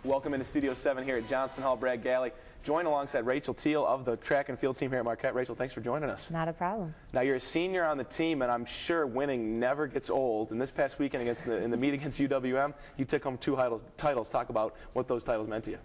Welcome into Studio 7 here at Johnson Hall. Brad Galli, joined alongside Rachel Thiel of the track and field team here at Marquette. Rachel, thanks for joining us. Not a problem. Now, you're a senior on the team, and I'm sure winning never gets old. And this past weekend in the meet against UWM, you took home 2 titles. Talk about what those titles meant to you.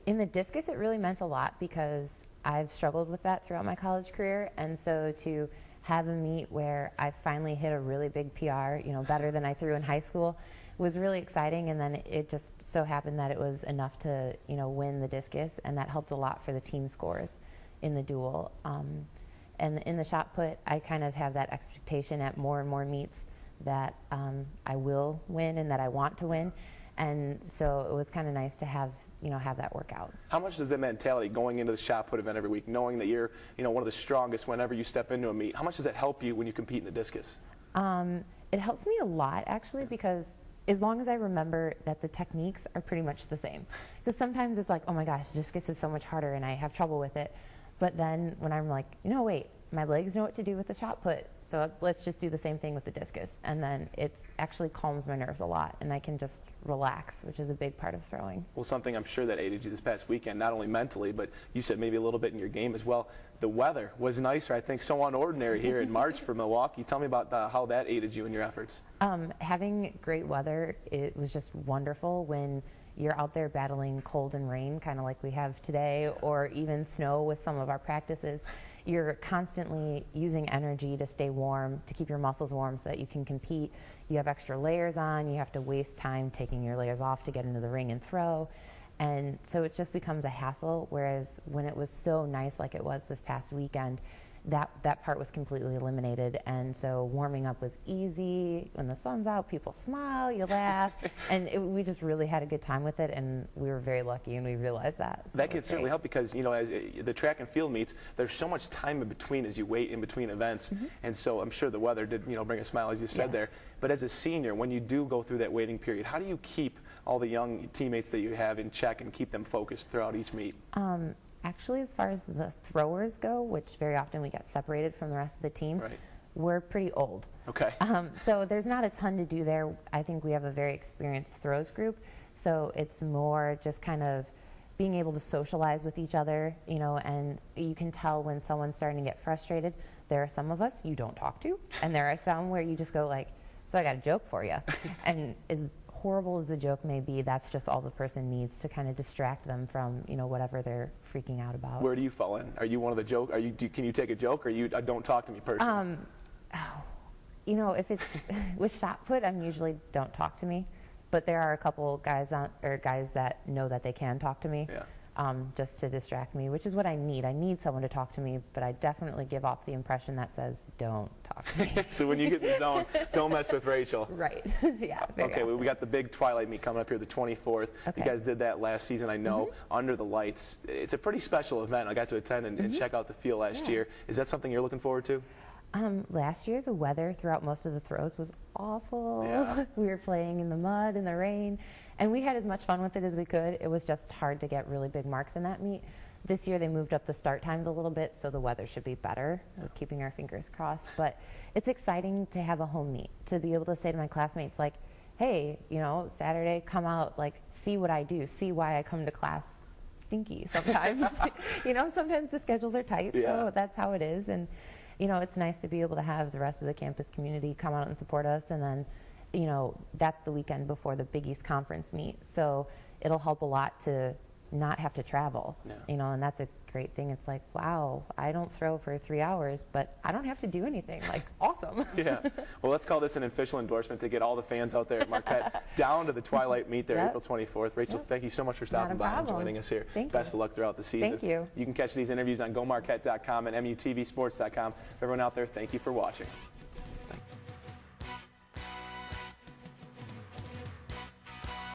In the discus, it really meant a lot because I've struggled with that throughout my college career, and so to have a meet where I finally hit a really big PR, better than I threw in high school, was really exciting. And then it just so happened that it was enough to, win the discus, and that helped a lot for the team scores in the duel. And in the shot put, I kind of have that expectation at more and more meets that I will win and that I want to win. And so it was kind of nice to have that work out. How much does that mentality going into the shot put event every week, knowing that you're, one of the strongest whenever you step into a meet, how much does that help you when you compete in the discus? It helps me a lot, actually, because as long as I remember that the techniques are pretty much the same. Because sometimes it's like, oh my gosh, discus is so much harder and I have trouble with it. But then when I'm like, wait, my legs know what to do with the shot put, so let's just do the same thing with the discus. And then it actually calms my nerves a lot, and I can just relax, which is a big part of throwing. Well, something I'm sure that aided you this past weekend, not only mentally, but you said maybe a little bit in your game as well. The weather was nicer, I think, so unordinary here in March for Milwaukee. Tell me about how that aided you in your efforts. Having great weather, it was just wonderful when you're out there battling cold and rain, kind of like we have today, or even snow with some of our practices. You're constantly using energy to stay warm, to keep your muscles warm so that you can compete. You have extra layers on, you have to waste time taking your layers off to get into the ring and throw. And so it just becomes a hassle, whereas when it was so nice like it was this past weekend, that part was completely eliminated. And so warming up was easy. When the sun's out, people smile, you laugh, and we just really had a good time with it, and we were very lucky, and we realized that. So that can certainly help because, as the track and field meets, there's so much time in between as you wait in between events, and so I'm sure the weather did, bring a smile, as you said there. But as a senior, when you do go through that waiting period, how do you keep all the young teammates that you have in check and keep them focused throughout each meet? Actually, as far as the throwers go, which very often we get separated from the rest of the team, we're pretty old. Okay. So there's not a ton to do there. I think we have a very experienced throws group, so it's more just kind of being able to socialize with each other, and you can tell when someone's starting to get frustrated. There are some of us you don't talk to, and there are some where you just go like, so I got a joke for you. And as horrible as the joke may be, that's just all the person needs to kind of distract them from, whatever they're freaking out about. Where do you fall in? Are you one of the joke? Can you take a joke, or you don't talk to me personally? If it's with shot put, I'm usually don't talk to me, but there are a couple guys that know that they can talk to me. Just to distract me, which is what I need. I need someone to talk to me, but I definitely give off the impression that says, don't talk to me. So when you get in the zone, don't mess with Rachel. Right. Yeah. Okay, well, we got the big Twilight meet coming up here the 24th. Okay. You guys did that last season, I know, under the lights. It's a pretty special event. I got to attend and check out the field last year. Is that something you're looking forward to? Last year, the weather throughout most of the throws was awful. Yeah. We were playing in the mud and the rain, and we had as much fun with it as we could. It was just hard to get really big marks in that meet. This year, they moved up the start times a little bit, so the weather should be better. We're keeping our fingers crossed. But it's exciting to have a home meet, to be able to say to my classmates, like, hey, Saturday, come out, like, see what I do, see why I come to class stinky sometimes. Sometimes the schedules are tight, so that's how it is. And it's nice to be able to have the rest of the campus community come out and support us, and then, that's the weekend before the Big East Conference meet, so it'll help a lot to not have to travel, and that's a great thing. It's like, wow, I don't throw for 3 hours, but I don't have to do anything. Like, awesome. Yeah. Well, let's call this an official endorsement to get all the fans out there at Marquette down to the Twilight meet there, April 24th. Rachel, thank you so much for stopping by and joining us here. Best of luck throughout the season. Thank you. You can catch these interviews on GoMarquette.com and MUTVSports.com. For everyone out there, thank you for watching.